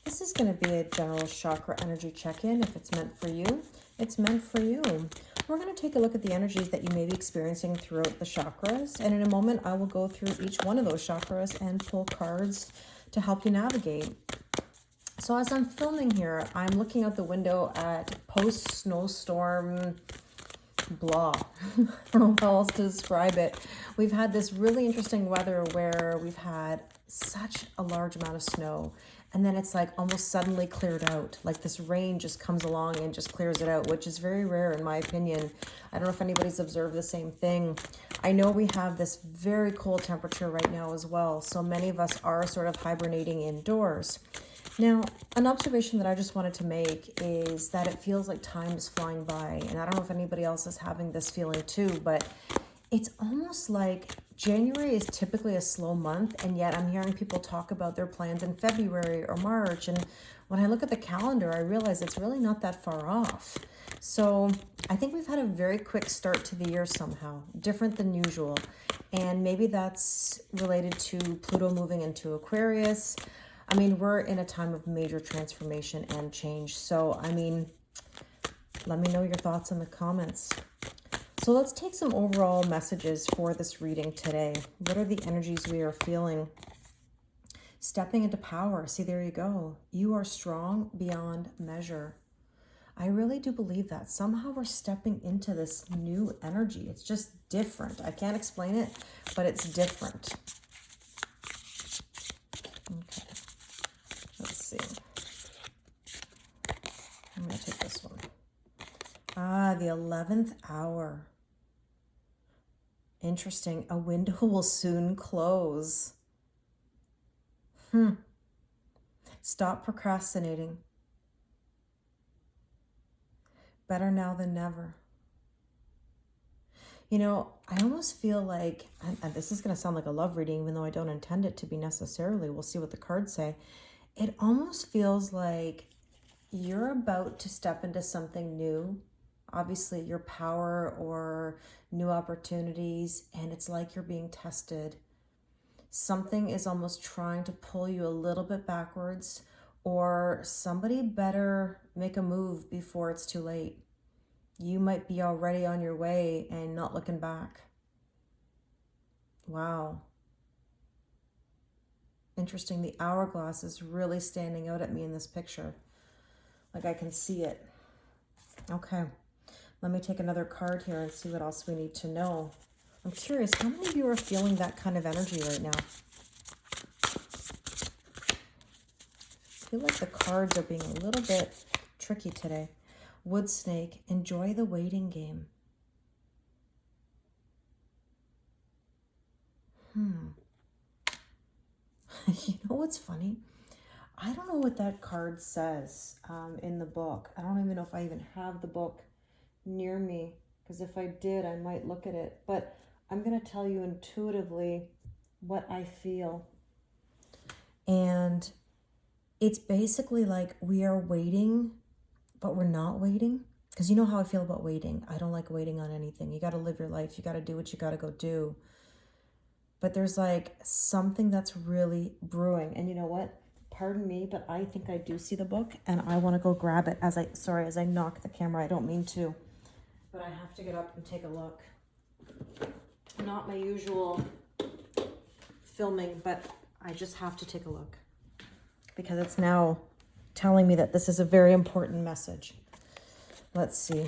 This is going to be a general chakra energy check-in. If it's meant for you, it's meant for you. We're going to take a look at the energies that you may be experiencing throughout the chakras. And in a moment, I will go through each one of those chakras and pull cards to help you navigate. So as I'm filming here, I'm looking out the window at post-snowstorm blah. I don't know how else to describe it. We've had this really interesting weather where we've had such a large amount of snow, and then it's like almost suddenly cleared out. Like this rain just comes along and just clears it out, which is very rare in my opinion. I don't know if anybody's observed the same thing. I know we have this very cold temperature right now as well, so many of us are sort of hibernating indoors. Now, an observation that I just wanted to make is that it feels like time is flying by. And I don't know if anybody else is having this feeling too, but it's almost like January is typically a slow month, and yet I'm hearing people talk about their plans in February or March. And when I look at the calendar, I realize it's really not that far off. So I think we've had a very quick start to the year somehow, different than usual. And maybe that's related to Pluto moving into Aquarius. I mean, we're in a time of major transformation and change. So, I mean, let me know your thoughts in the comments. So let's take some overall messages for this reading today. What are the energies we are feeling? Stepping into power. See, there you go. You are strong beyond measure. I really do believe that. Somehow we're stepping into this new energy. It's just different. I can't explain it, but it's different. Okay. Let's see. I'm going to take this one. The 11th hour. Interesting. A window will soon close. Stop procrastinating. Better now than never. You know, I almost feel like, and this is going to sound like a love reading, even though I don't intend it to be necessarily. We'll see what the cards say. It almost feels like you're about to step into something new. Obviously, your power or new opportunities, and it's like you're being tested. Something is almost trying to pull you a little bit backwards, or somebody better make a move before it's too late. You might be already on your way and not looking back. Wow. Interesting. The hourglass is really standing out at me in this picture. Like I can see it. Okay. Let me take another card here and see what else we need to know. I'm curious, how many of you are feeling that kind of energy right now? I feel like the cards are being a little bit tricky today. Wood snake, enjoy the waiting game. You know what's funny? I don't know what that card says in the book. I don't even know if I even have the book near me, because if I did, I might look at it. But I'm going to tell you intuitively what I feel. And it's basically like we are waiting, but we're not waiting. Because you know how I feel about waiting. I don't like waiting on anything. You got to live your life. You got to do what you got to go do. But there's like something that's really brewing. And you know what? Pardon me, but I think I do see the book, and I want to go grab it as I knock the camera. I don't mean to, but I have to get up and take a look. Not my usual filming, but I just have to take a look because it's now telling me that this is a very important message. Let's see.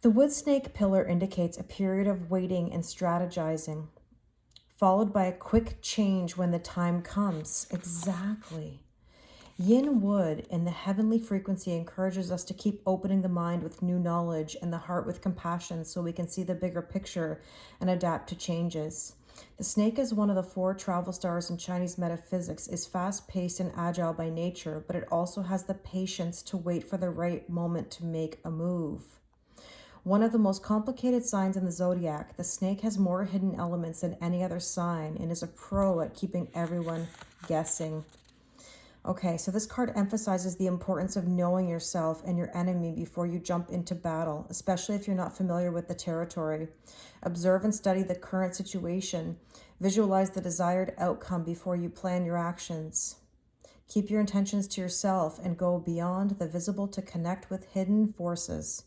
The wood snake pillar indicates a period of waiting and strategizing, followed by a quick change when the time comes. Exactly. Yin wood in the heavenly frequency encourages us to keep opening the mind with new knowledge and the heart with compassion so we can see the bigger picture and adapt to changes. The snake is one of the 4 travel stars in Chinese metaphysics, is fast-paced and agile by nature, but it also has the patience to wait for the right moment to make a move. One of the most complicated signs in the Zodiac, the snake has more hidden elements than any other sign and is a pro at keeping everyone guessing. Okay, so this card emphasizes the importance of knowing yourself and your enemy before you jump into battle, especially if you're not familiar with the territory. Observe and study the current situation. Visualize the desired outcome before you plan your actions. Keep your intentions to yourself and go beyond the visible to connect with hidden forces.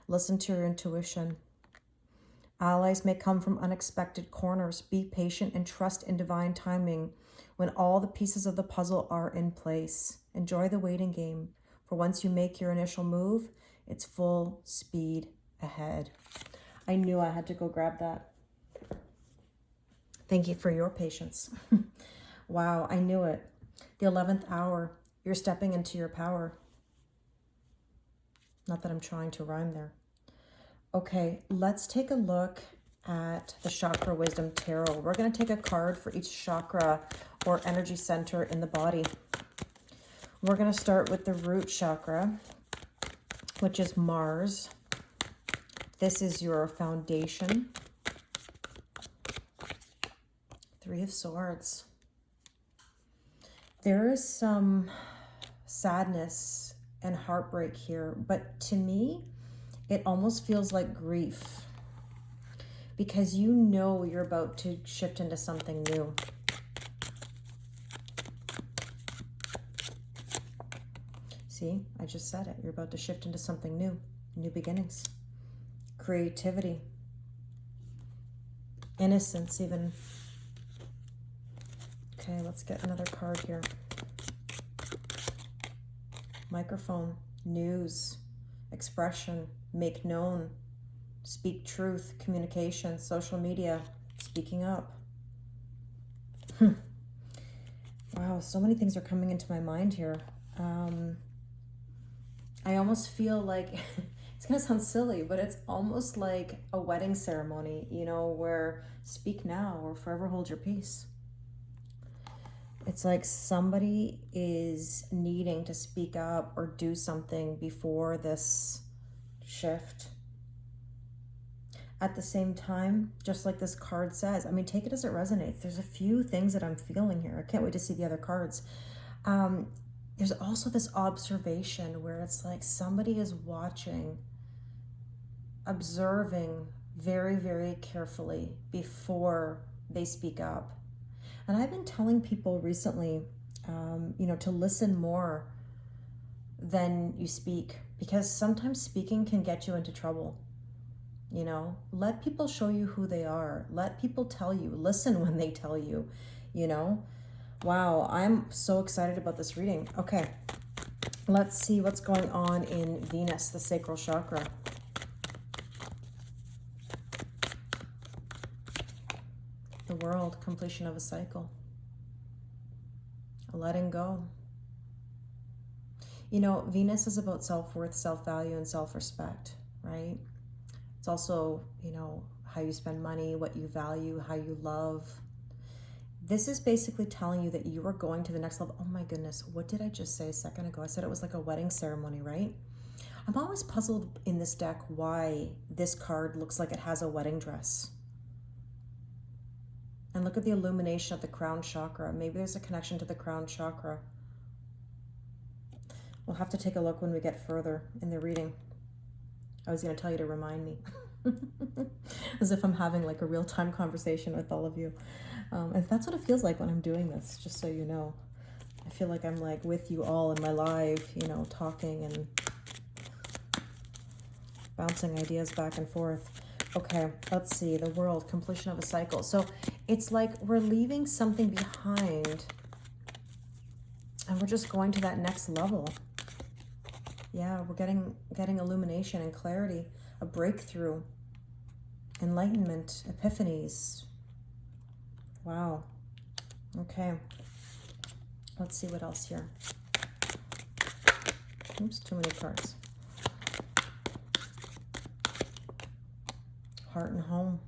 Listen to your intuition. Allies may come from unexpected corners. Be patient and trust in divine timing when all the pieces of the puzzle are in place. Enjoy the waiting game, for once you make your initial move, it's full speed ahead. I knew I had to go grab that. Thank you for your patience. Wow, I knew it. The 11th hour, you're stepping into your power. Not that I'm trying to rhyme there. Okay, let's take a look at the Chakra Wisdom Tarot. We're going to take a card for each chakra or energy center in the body. We're going to start with the root chakra, which is Mars. This is your foundation. Three of Swords. There is some sadness and heartbreak here, but to me, it almost feels like grief, because you know you're about to shift into something new. See, I just said it. You're about to shift into something new. New beginnings. Creativity. Innocence even. Okay, let's get another card here. Microphone. News. Expression. Make known. Speak truth. Communication. Social media. Speaking up. Wow, so many things are coming into my mind here. I almost feel like, it's going to sound silly, but it's almost like a wedding ceremony, you know, where speak now or forever hold your peace. It's like somebody is needing to speak up or do something before this shift. At the same time, just like this card says, I mean, take it as it resonates. There's a few things that I'm feeling here. I can't wait to see the other cards. There's also this observation where it's like somebody is watching, observing very, very carefully before they speak up. And I've been telling people recently, you know, to listen more than you speak, because sometimes speaking can get you into trouble. You know, let people show you who they are. Let people tell you. Listen when they tell you, you know. Wow, I'm so excited about this reading. Okay, let's see what's going on in Venus, the sacral chakra. The world, completion of a cycle. Letting go. You know, Venus is about self-worth, self-value, and self-respect, right? It's also, you know, how you spend money, what you value, how you love. This is basically telling you that you are going to the next level. Oh my goodness, what did I just say a second ago? I said it was like a wedding ceremony, right? I'm always puzzled in this deck why this card looks like it has a wedding dress. And look at the illumination of the crown chakra. Maybe there's a connection to the crown chakra. We'll have to take a look when we get further in the reading. I was going to tell you to remind me. As if I'm having like a real-time conversation with all of you. And that's what it feels like when I'm doing this, just so you know. I feel like I'm like with you all in my live, you know, talking and bouncing ideas back and forth. Okay, let's see. The world, completion of a cycle. So it's like we're leaving something behind and we're just going to that next level. Yeah, we're getting illumination and clarity, a breakthrough, enlightenment, epiphanies. Wow. Okay. Let's see what else here. Oops, too many cards. Heart and home.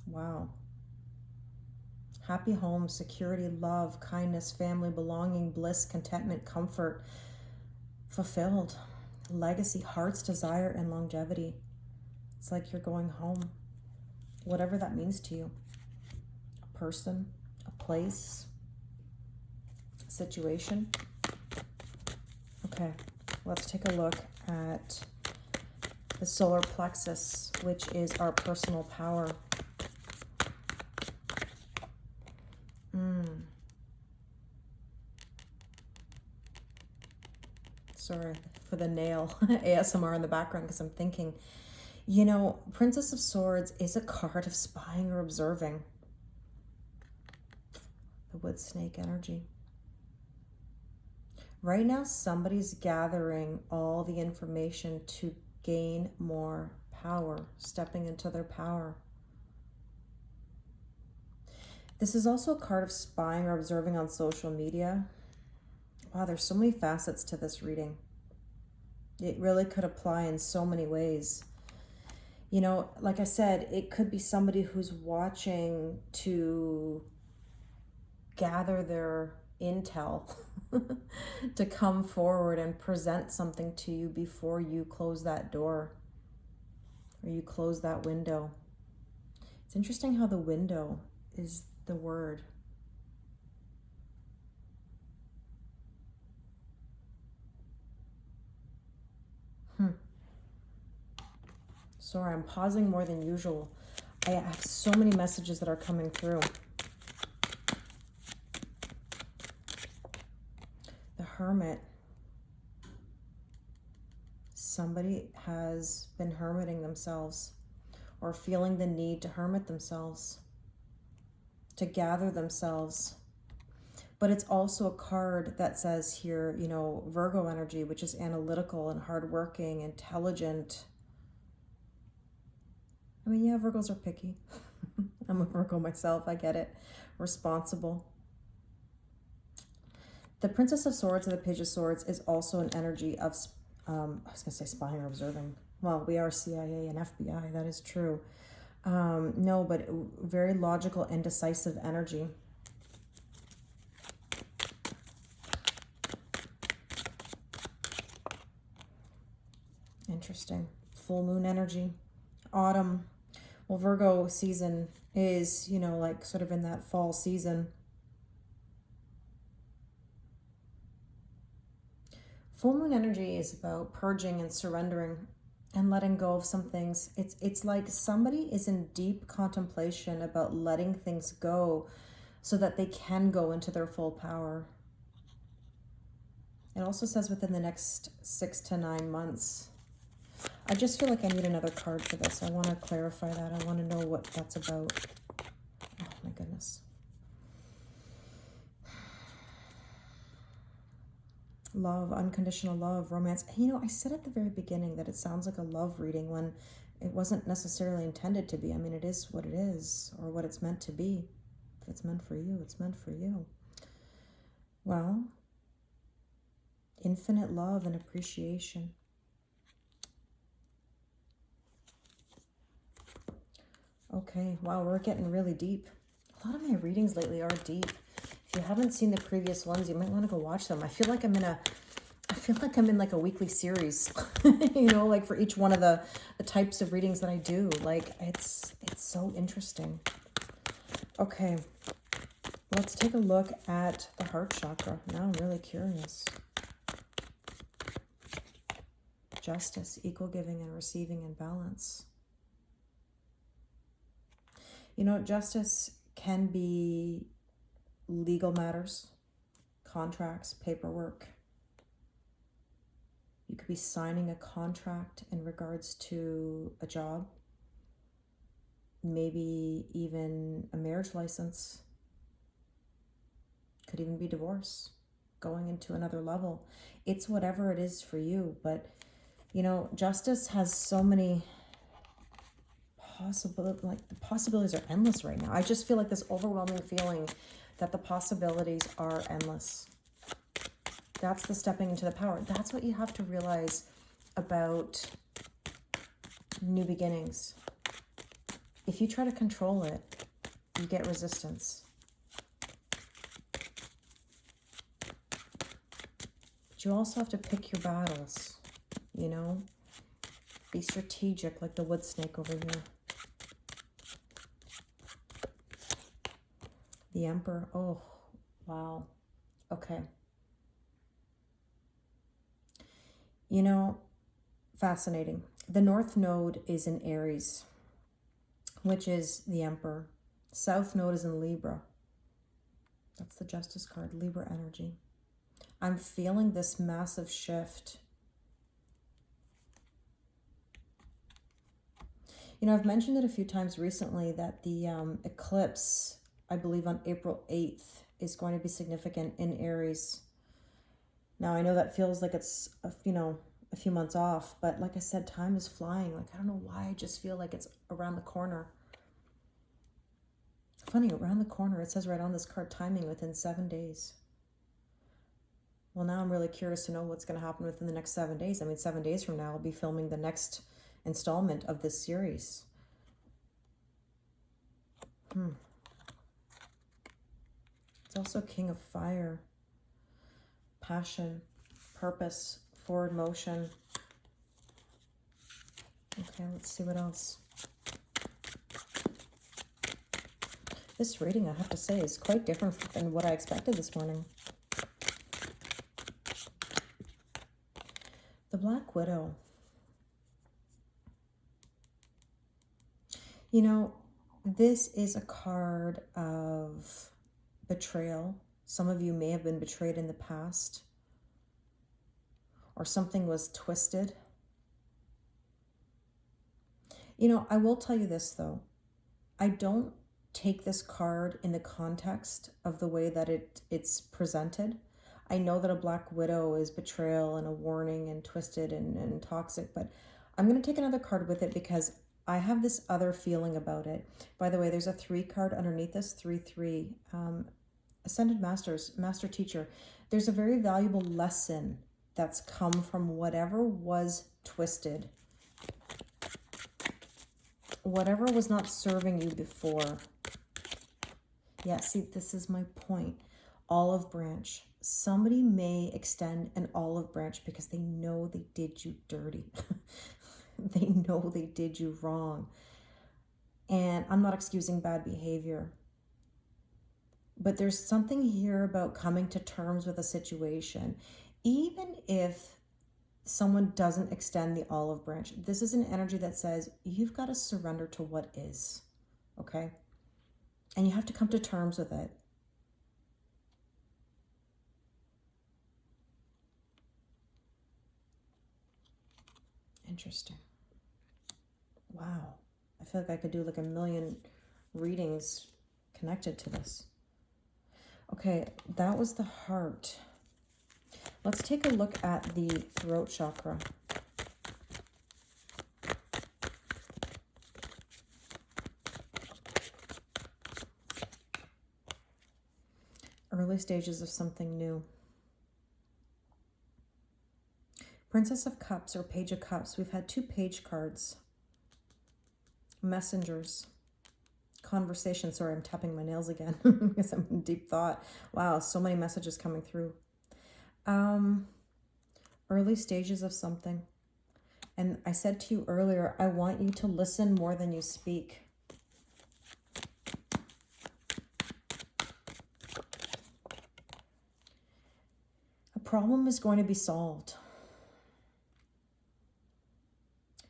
Wow. Happy home, security, love, kindness, family, belonging, bliss, contentment, comfort, fulfilled, legacy, heart's desire, and longevity. It's like you're going home, whatever that means to you. A person, a place. situation. Okay, let's take a look at the solar plexus, which is our personal power. Sorry for the nail ASMR in the background because I'm thinking, you know, Princess of Swords is a card of spying or observing. The wood snake energy. Right now, somebody's gathering all the information to gain more power, stepping into their power. This is also a card of spying or observing on social media. Wow, there's so many facets to this reading. It really could apply in so many ways. You know, like I said, it could be somebody who's watching to gather their intel to come forward and present something to you before you close that door or you close that window. It's interesting how the window is the word. Sorry, I'm pausing more than usual. I have so many messages that are coming through. The Hermit. Somebody has been hermiting themselves or feeling the need to hermit themselves, to gather themselves. But it's also a card that says here, you know, Virgo energy, which is analytical and hardworking, intelligent. I mean, yeah, Virgos are picky. I'm a Virgo myself, I get it. Responsible. The Princess of Swords and the Page of Swords is also an energy of, I was going to say spying or observing. Well, we are CIA and FBI, that is true. No, but very logical and decisive energy. Interesting. Full moon energy. Autumn. Well, Virgo season is, you know, like sort of in that fall season. Full moon energy is about purging and surrendering and letting go of some things. It's like somebody is in deep contemplation about letting things go so that they can go into their full power. It also says within the next 6 to 9 months. I just feel like I need another card for this. I want to clarify that. I want to know what that's about. Oh my goodness. Love, unconditional love, romance. You know, I said at the very beginning that it sounds like a love reading when it wasn't necessarily intended to be. I mean, it is what it is, or what it's meant to be. If it's meant for you, it's meant for you. Well, infinite love and appreciation. Okay, wow, we're getting really deep. A lot of my readings lately are deep. If you haven't seen the previous ones, you might want to go watch them. I feel like I'm in like a weekly series, you know, like for each one of the types of readings that I do. Like it's so interesting. Okay, let's take a look at the heart chakra. Now I'm really curious. Justice, equal giving and receiving and balance. You know, justice can be legal matters, contracts, paperwork. You could be signing a contract in regards to a job, maybe even a marriage license. Could even be divorce, going into another level. It's whatever it is for you. But, you know, justice has so many the possibilities are endless right now. I just feel like this overwhelming feeling that the possibilities are endless. That's the stepping into the power. That's what you have to realize about new beginnings. If you try to control it, you get resistance. But you also have to pick your battles, you know? Be strategic like the wood snake over here. The Emperor, oh, wow. Okay. You know, fascinating. The North Node is in Aries, which is the Emperor. South Node is in Libra. That's the Justice card, Libra energy. I'm feeling this massive shift. You know, I've mentioned it a few times recently that the eclipse, I believe on April 8th, is going to be significant in Aries. Now, I know that feels like it's, you know, a few months off, but like I said, time is flying. Like, I don't know why, I just feel like it's around the corner. Funny, around the corner, it says right on this card, timing within 7 days. Well, now I'm really curious to know what's going to happen within the next 7 days. I mean, 7 days from now, I'll be filming the next installment of this series. It's also King of Fire. Passion, purpose, forward motion. Okay, let's see what else. This reading, I have to say, is quite different than what I expected this morning. The Black Widow. You know, this is a card of betrayal. Some of you may have been betrayed in the past, or something was twisted. You know, I will tell you this, though. I don't take this card in the context of the way that it's presented. I know that a Black Widow is betrayal and a warning and twisted and toxic, but I'm going to take another card with it because I have this other feeling about it. By the way, there's a 3 card underneath this, 3-3. Ascended Masters, Master Teacher. There's a very valuable lesson that's come from whatever was twisted. Whatever was not serving you before. Yeah, see, this is my point. Olive branch. Somebody may extend an olive branch because they know they did you dirty. They know they did you wrong. And I'm not excusing bad behavior. But there's something here about coming to terms with a situation. Even if someone doesn't extend the olive branch, this is an energy that says you've got to surrender to what is, okay? And you have to come to terms with it. Interesting. Wow. I feel like I could do like a million readings connected to this. Okay, that was the heart. Let's take a look at the throat chakra. Early stages of something new. Princess of Cups or Page of Cups. We've had 2 page cards. Messengers. Conversation. Sorry, I'm tapping my nails again because I'm in deep thought. Wow, so many messages coming through. Early stages of something. And I said to you earlier, I want you to listen more than you speak. A problem is going to be solved.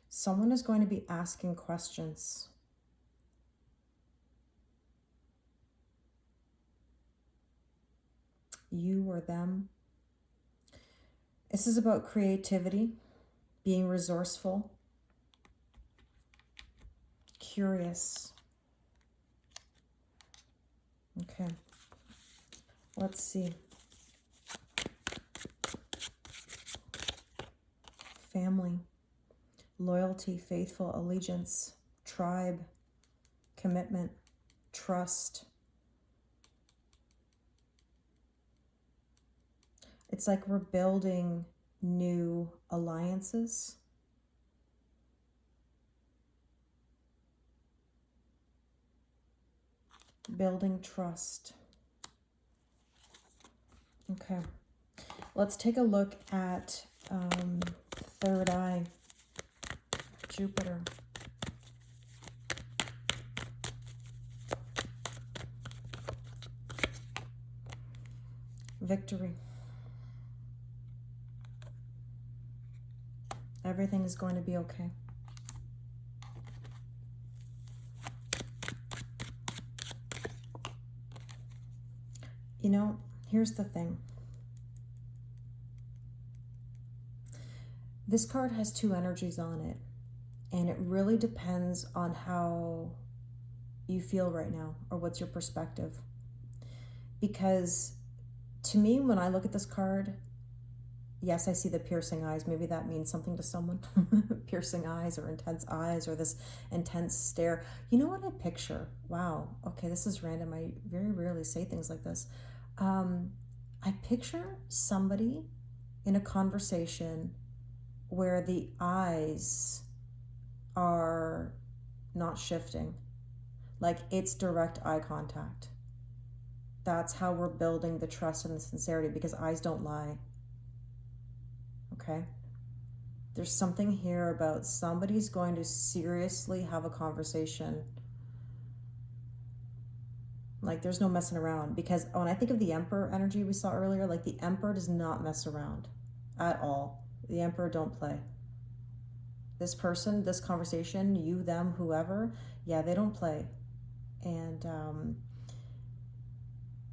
Someone is going to be asking questions. You or them. This is about creativity, being resourceful, curious. Okay, let's see. Family, loyalty, faithful, allegiance, tribe, commitment, trust. It's like we're building new alliances. Building trust. Okay. Let's take a look at third eye, Jupiter. victory. Everything is going to be okay. You know, here's the thing. This card has two energies on it, and it really depends on how you feel right now or what's your perspective. Because to me, when I look at this card, yes, I see the piercing eyes. Maybe that means something to someone. Piercing eyes or intense eyes or this intense stare. You know what I picture? Wow. Okay, this is random. I very rarely say things like this. I picture somebody in a conversation where the eyes are not shifting. Like it's direct eye contact. That's how we're building the trust and the sincerity, because eyes don't lie. Okay? There's something here about somebody's going to seriously have a conversation. Like there's no messing around, because when I think of the Emperor energy we saw earlier, like the Emperor does not mess around at all. The Emperor don't play. This person, this conversation, you, them, whoever, yeah, they don't play. And,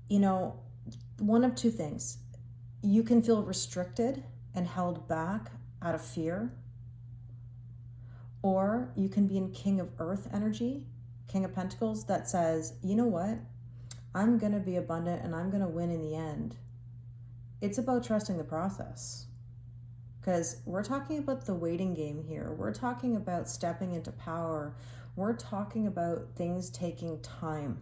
you know, one of two things. You can feel restricted and held back out of fear, or you can be in King of Earth energy, King of Pentacles, that says, you know what? I'm going to be abundant and I'm going to win in the end. It's about trusting the process. Because we're talking about the waiting game here. We're talking about stepping into power. We're talking about things taking time.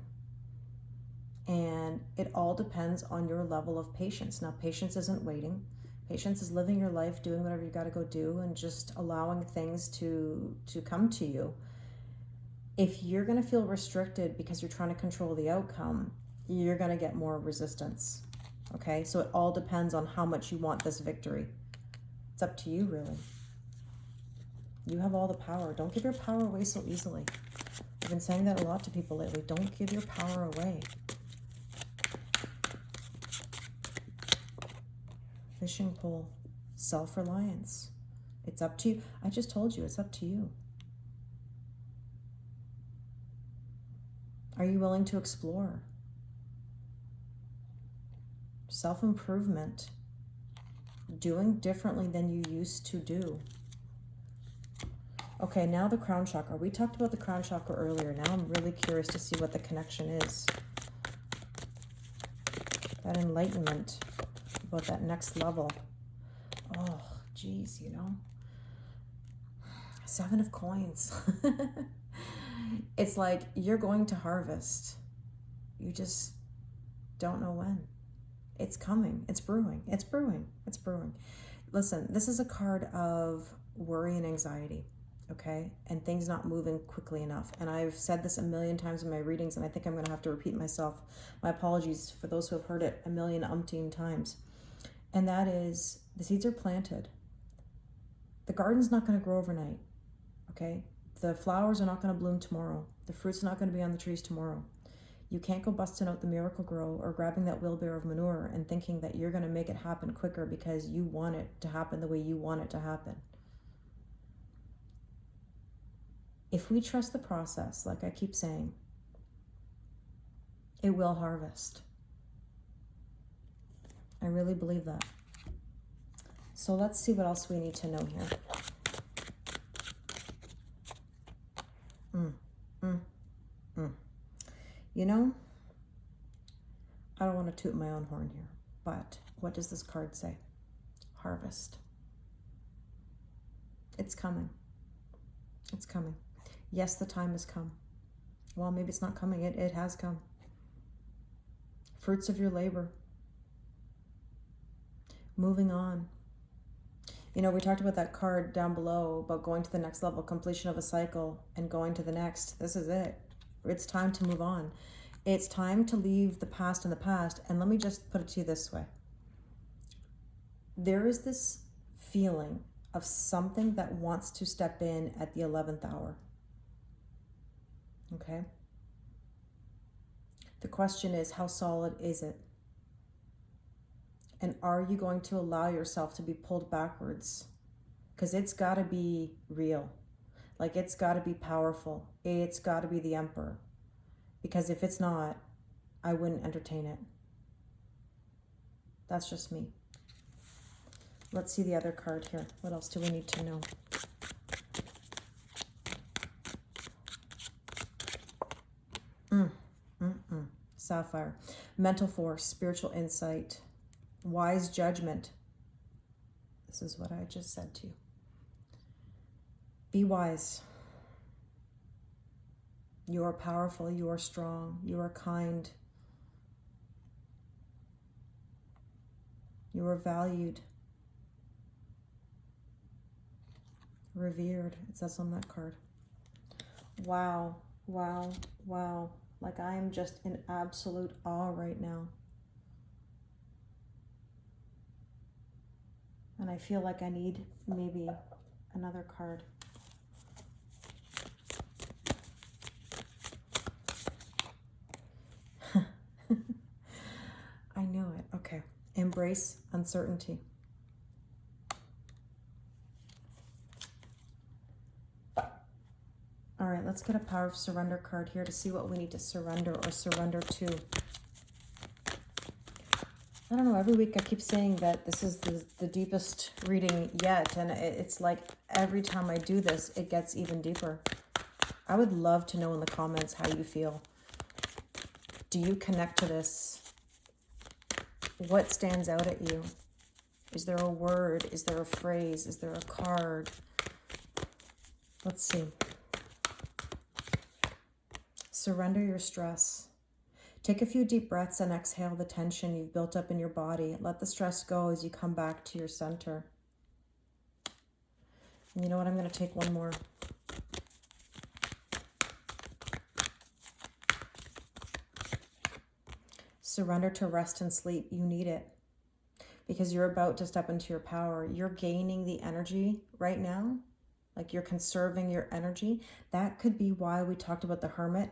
And it all depends on your level of patience. Now, patience isn't waiting. Patience is living your life, doing whatever you got to go do, and just allowing things to come to you. If you're going to feel restricted because you're trying to control the outcome, you're going to get more resistance. Okay? So it all depends on how much you want this victory. It's up to you, really. You have all the power. Don't give your power away so easily. I've been saying that a lot to people lately. Don't give your power away. Fishing pole. Self-reliance. It's up to you. I just told you, it's up to you. Are you willing to explore? Self-improvement. Doing differently than you used to do. Okay, now the crown chakra. We talked about the crown chakra earlier. Now I'm really curious to see what the connection is. That enlightenment about that next level. Oh, geez, you know. 7 of coins. It's like you're going to harvest. You just don't know when. It's coming. It's brewing. It's brewing. It's brewing. Listen, this is a card of worry and anxiety, okay? And things not moving quickly enough. And I've said this a million times in my readings, and I think I'm going to have to repeat myself. My apologies for those who have heard it a million umpteen times. And that is, the seeds are planted. The garden's not going to grow overnight, okay? The flowers are not going to bloom tomorrow. The fruit's not going to be on the trees tomorrow. You can't go busting out the Miracle Grow or grabbing that wheelbarrow of manure and thinking that you're going to make it happen quicker because you want it to happen the way you want it to happen. If we trust the process, like I keep saying, it will harvest. I really believe that. So let's see what else we need to know here. You know, I don't want to toot my own horn here, but what does this card say? Harvest. It's coming. It's coming. Yes, the time has come. Well, maybe it's not coming. It has come. Fruits of your labor. Moving on. You know, we talked about that card down below about going to the next level, completion of a cycle, and going to the next. This is it. It's time to move on. It's time to leave the past in the past. And let me just put it to you this way. There is this feeling of something that wants to step in at the 11th hour. Okay? The question is, how solid is it? And are you going to allow yourself to be pulled backwards? Because it's got to be real. Like, it's got to be powerful. It's got to be the Emperor. Because if it's not, I wouldn't entertain it. That's just me. Let's see the other card here. What else do we need to know? Sapphire. Mental force, spiritual insight, wise judgment. This is what I just said to you. Be wise. You are powerful. You are strong. You are kind. You are valued. Revered. It says on that card. Wow. Wow. Wow. Like, I am just in absolute awe right now. And I feel like I need maybe another card. I knew it. Okay. Embrace uncertainty. All right, let's get a Power of Surrender card here to see what we need to surrender or surrender to. I don't know, every week I keep saying that this is the deepest reading yet, and it's like every time I do this, it gets even deeper. I would love to know in the comments how you feel. Do you connect to this? What stands out at you? Is there a word? Is there a phrase? Is there a card? Let's see. Surrender your stress. Take a few deep breaths and exhale the tension you've built up in your body. Let the stress go as you come back to your center. And you know what? I'm going to take one more. Surrender to rest and sleep. You need it. Because you're about to step into your power. You're gaining the energy right now. Like, you're conserving your energy. That could be why we talked about the hermit.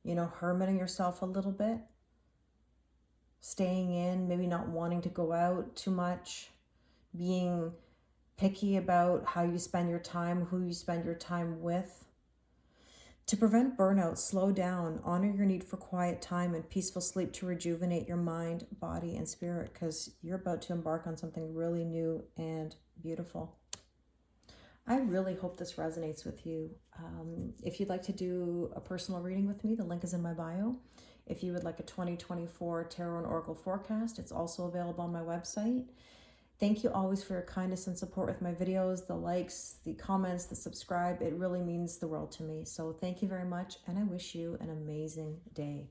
You know, hermiting yourself a little bit. Staying in, maybe not wanting to go out too much. Being picky about how you spend your time, who you spend your time with. To prevent burnout, slow down. Honor your need for quiet time and peaceful sleep to rejuvenate your mind, body, and spirit, because you're about to embark on something really new and beautiful. I really hope this resonates with you. If you'd like to do a personal reading with me, the link is in my bio. If you would like a 2024 Tarot and Oracle forecast, it's also available on my website. Thank you always for your kindness and support with my videos, the likes, the comments, the subscribe. It really means the world to me. So thank you very much, and I wish you an amazing day.